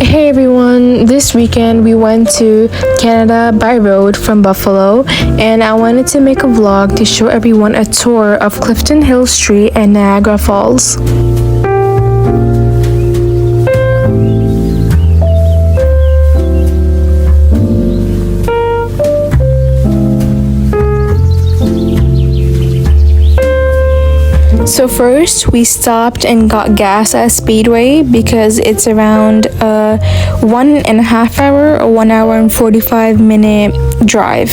Hey everyone, this weekend we went to Canada by road from Buffalo, and I wanted to make a vlog to show everyone a tour of Clifton Hill Street and Niagara Falls. So first we stopped and got gas at Speedway because it's around a 1.5 hour or 1 hour and 45-minute drive.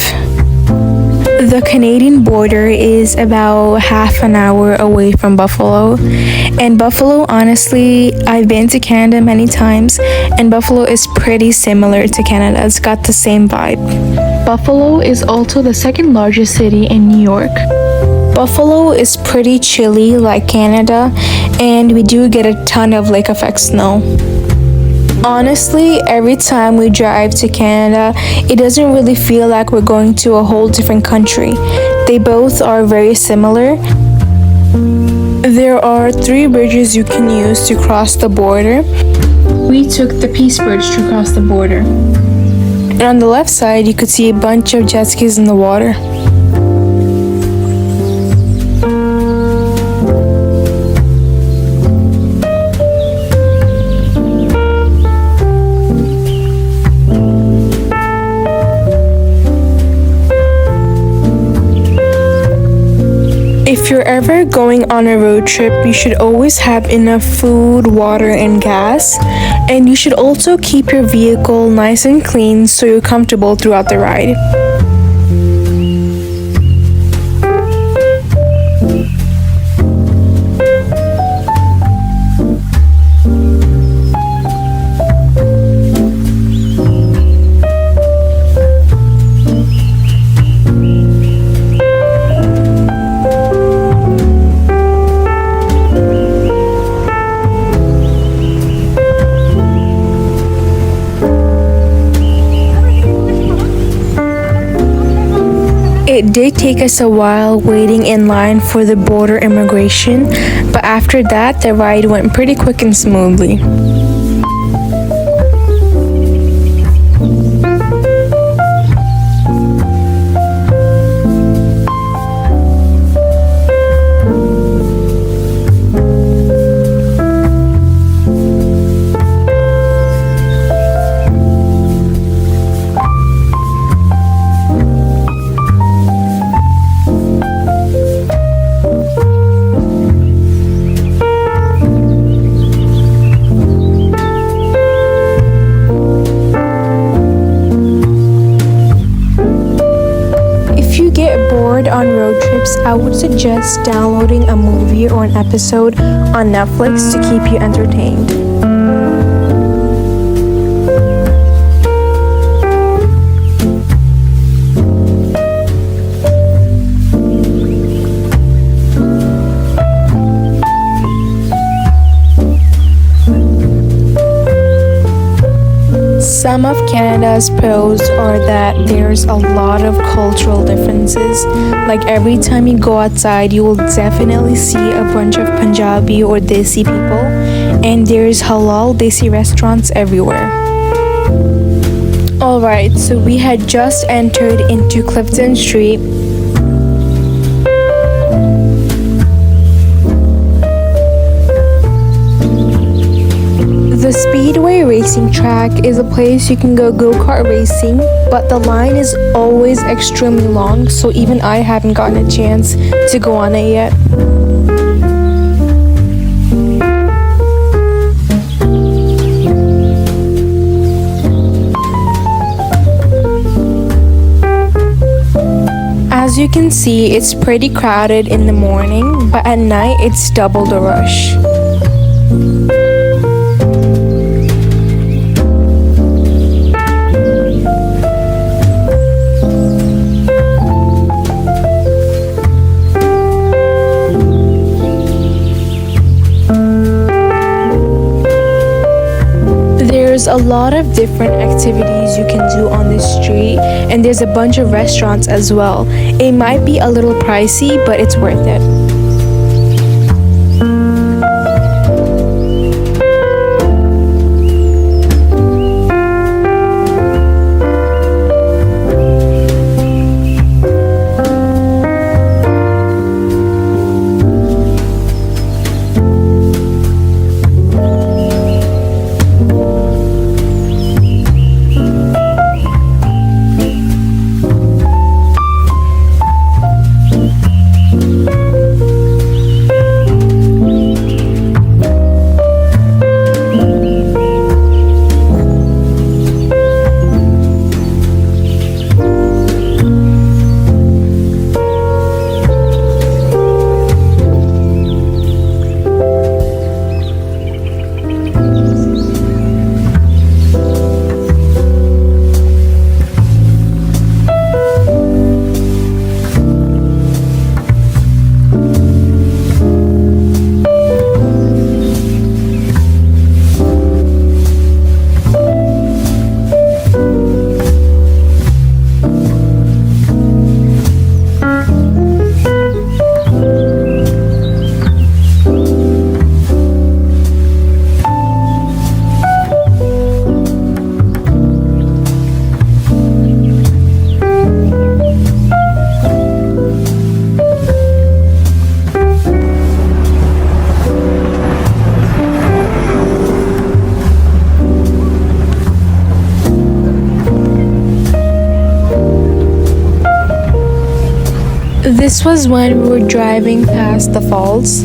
The Canadian border is about half an hour away from Buffalo. And Buffalo, honestly, I've been to Canada many times, and Buffalo is pretty similar to Canada. It's got the same vibe. Buffalo is also the second largest city in New York. Buffalo is pretty chilly like Canada, and we do get a ton of lake effect snow. Honestly, every time we drive to Canada, it doesn't really feel like we're going to a whole different country. They both are very similar. There are 3 bridges you can use to cross the border. We took the Peace Bridge to cross the border. And on the left side, you could see a bunch of jet skis in the water. If you're ever going on a road trip, you should always have enough food, water, and gas. And you should also keep your vehicle nice and clean so you're comfortable throughout the ride. It did take us a while waiting in line for the border immigration, but after that, the ride went pretty quick and smoothly. On road trips, I would suggest downloading a movie or an episode on Netflix to keep you entertained. Some of Canada's pros are that there's a lot of cultural differences. Like every time you go outside, you will definitely see a bunch of Punjabi or Desi people, and there's halal Desi restaurants everywhere. Alright, so we had just entered into Clifton Street. The Speedway racing track is a place you can go-kart racing, but the line is always extremely long, so even I haven't gotten a chance to go on it yet. As you can see, it's pretty crowded in the morning, but at night it's double the rush. There's a lot of different activities you can do on this street, and there's a bunch of restaurants as well. It might be a little pricey, but it's worth it. This was when we were driving past the falls.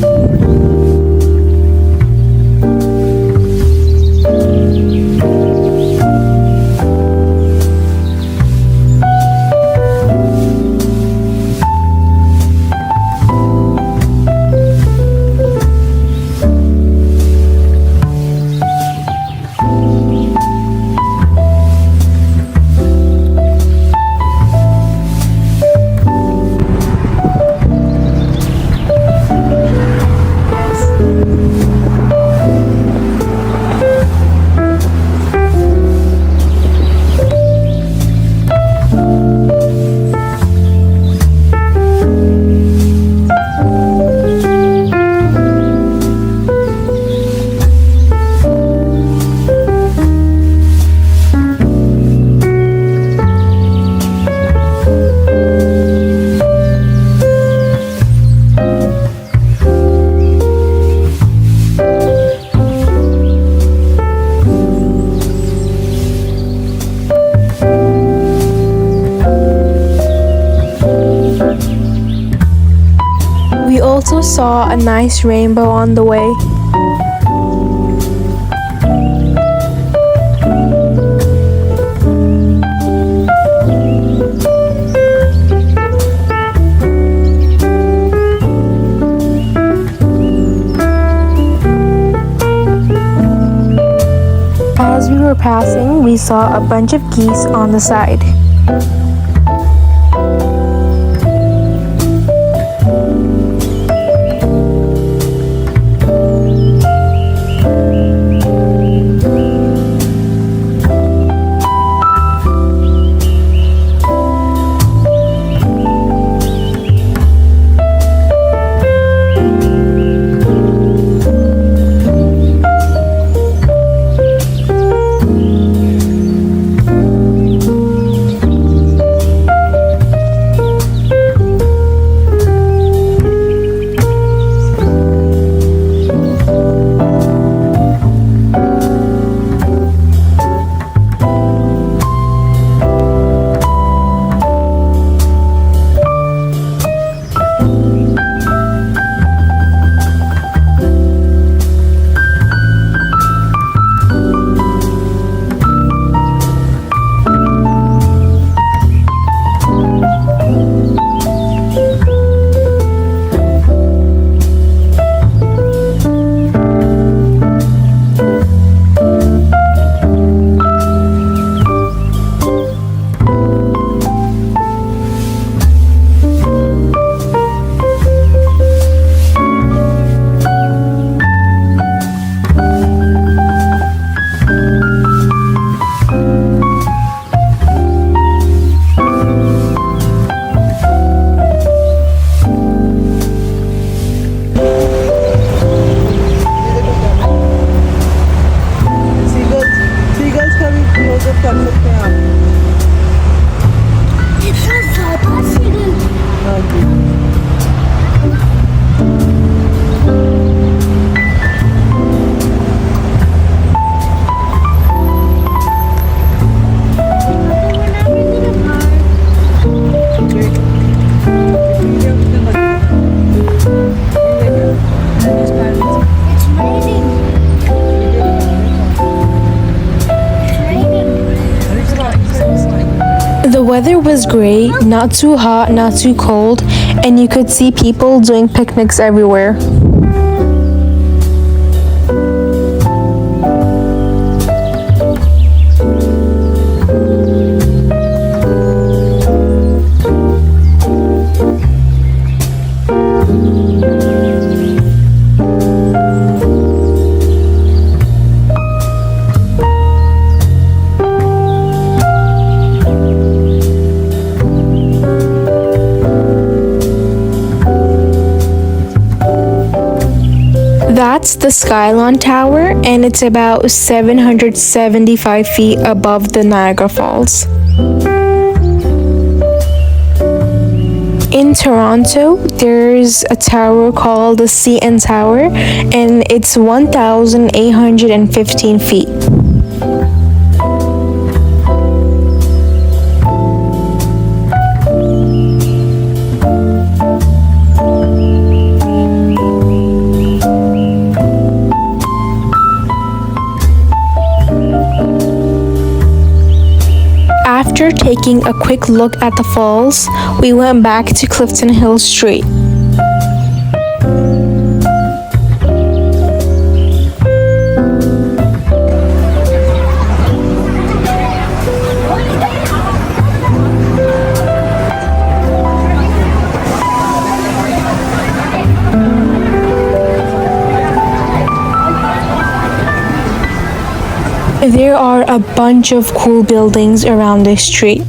We also saw a nice rainbow on the way. As we were passing, we saw a bunch of geese on the side. The weather was great, not too hot, not too cold, and you could see people doing picnics everywhere. That's the Skylon Tower, and it's about 775 feet above the Niagara Falls. In Toronto, there's a tower called the CN Tower, and it's 1,815 feet. After taking a quick look at the falls, we went back to Clifton Hill Street. There are a bunch of cool buildings around this street.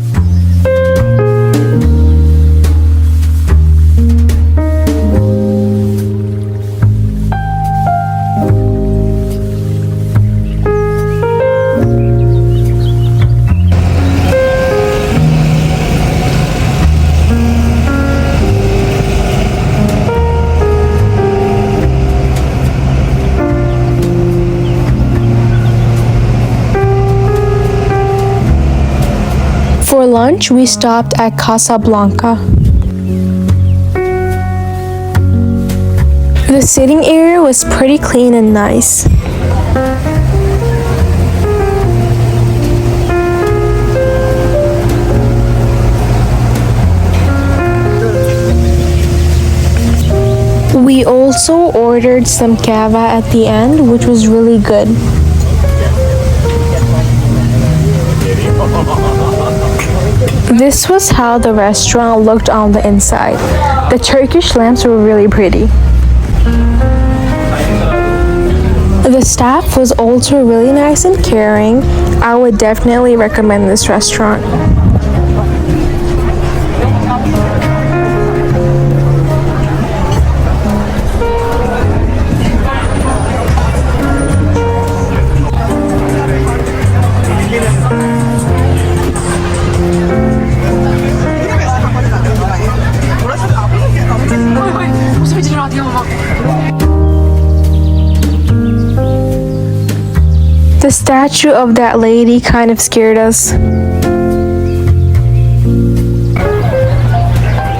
For lunch, we stopped at Casablanca. The sitting area was pretty clean and nice. We also ordered some cava at the end, which was really good. This was how the restaurant looked on the inside. The Turkish lamps were really pretty. The staff was also really nice and caring. I would definitely recommend this restaurant. The statue of that lady kind of scared us.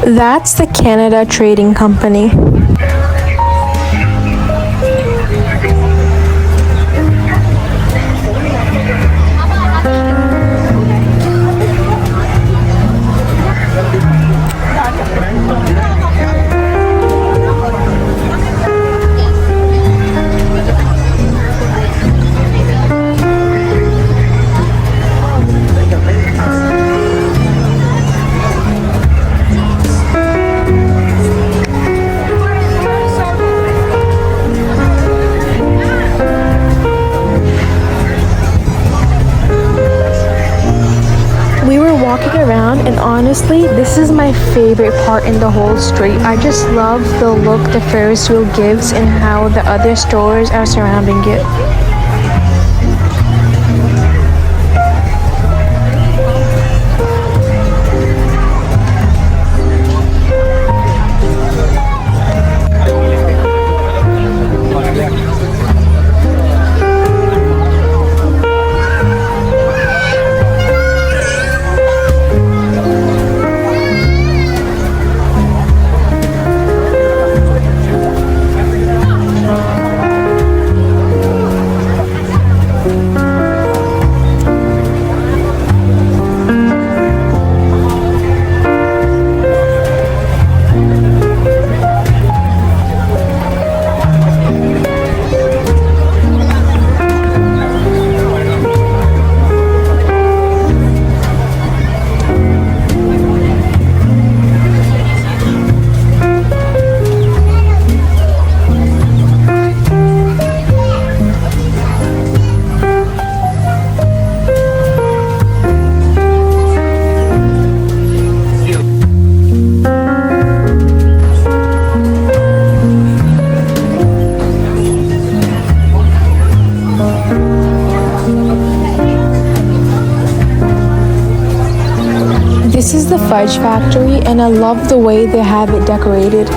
That's the Canada Trading Company. Walking around, and honestly, this is my favorite part in the whole street. I just love the look the Ferris wheel gives and how the other stores are surrounding it. This is the fudge factory, and I love the way they have it decorated.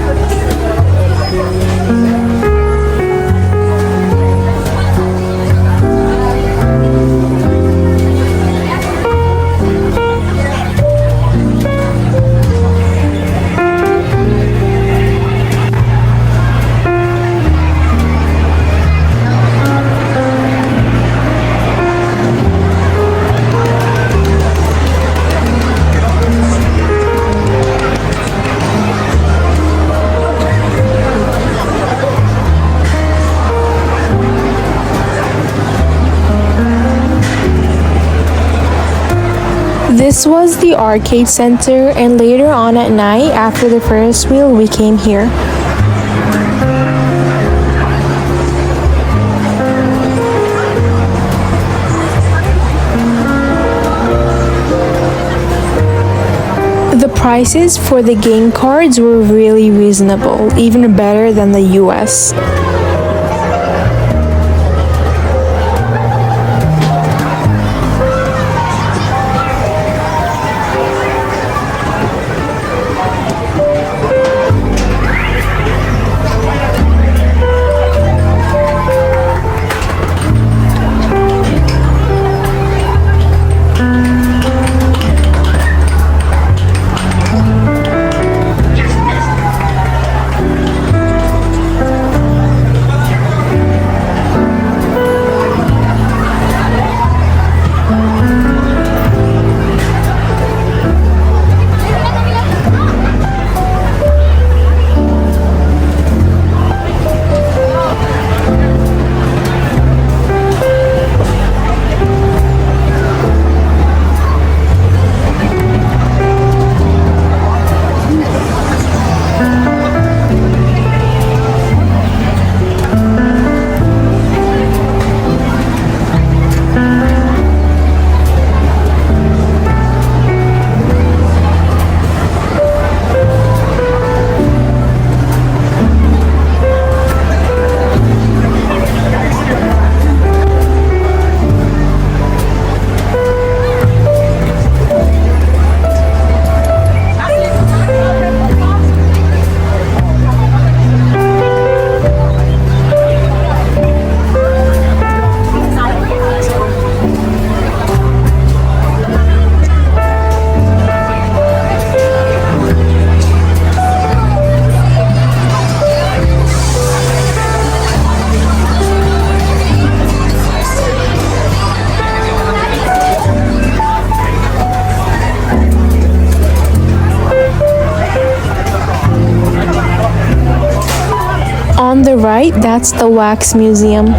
This was the arcade center, and later on at night, after the Ferris wheel, we came here. The prices for the game cards were really reasonable, even better than the US. On the right, that's the Wax Museum.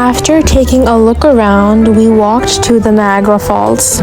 After taking a look around, we walked to the Niagara Falls.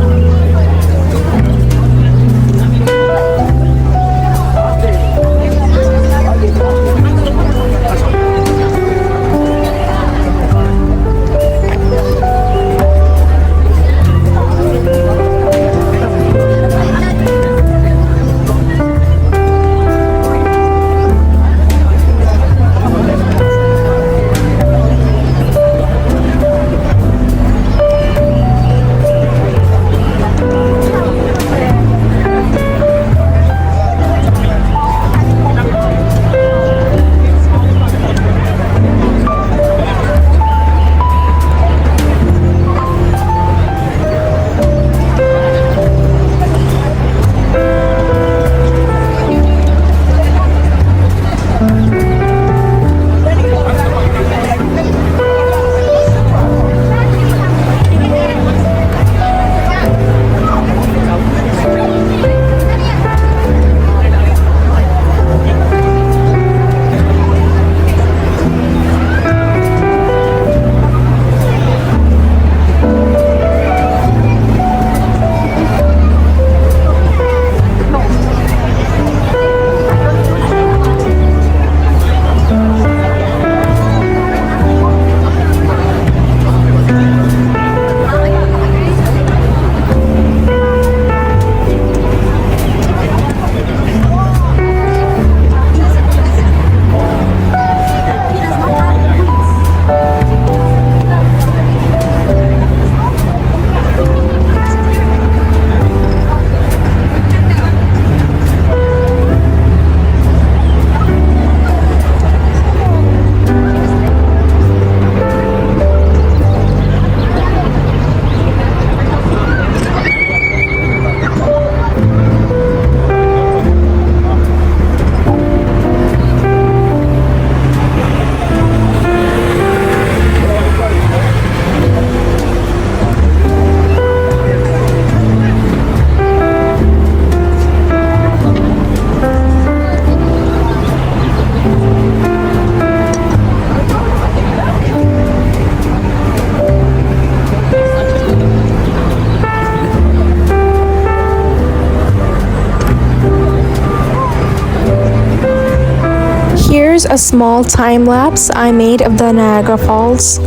Here's a small time lapse I made of the Niagara Falls.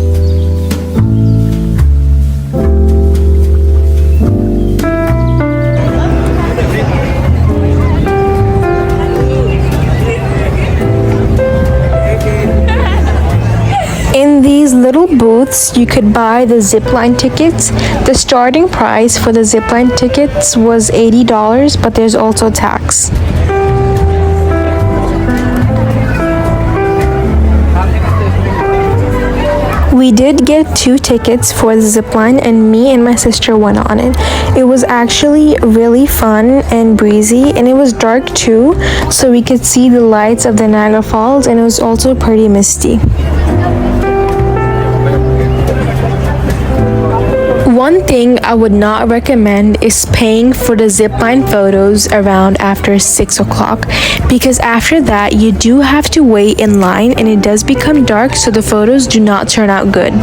In these little booths, you could buy the zipline tickets. The starting price for the zipline tickets was $80, but there's also tax. We did get 2 tickets for the zipline, and me and my sister went on it. It was actually really fun and breezy, and it was dark too, so we could see the lights of the Niagara Falls, and it was also pretty misty. One thing I would not recommend is paying for the zipline photos around after 6 o'clock, because after that you do have to wait in line and it does become dark, so the photos do not turn out good.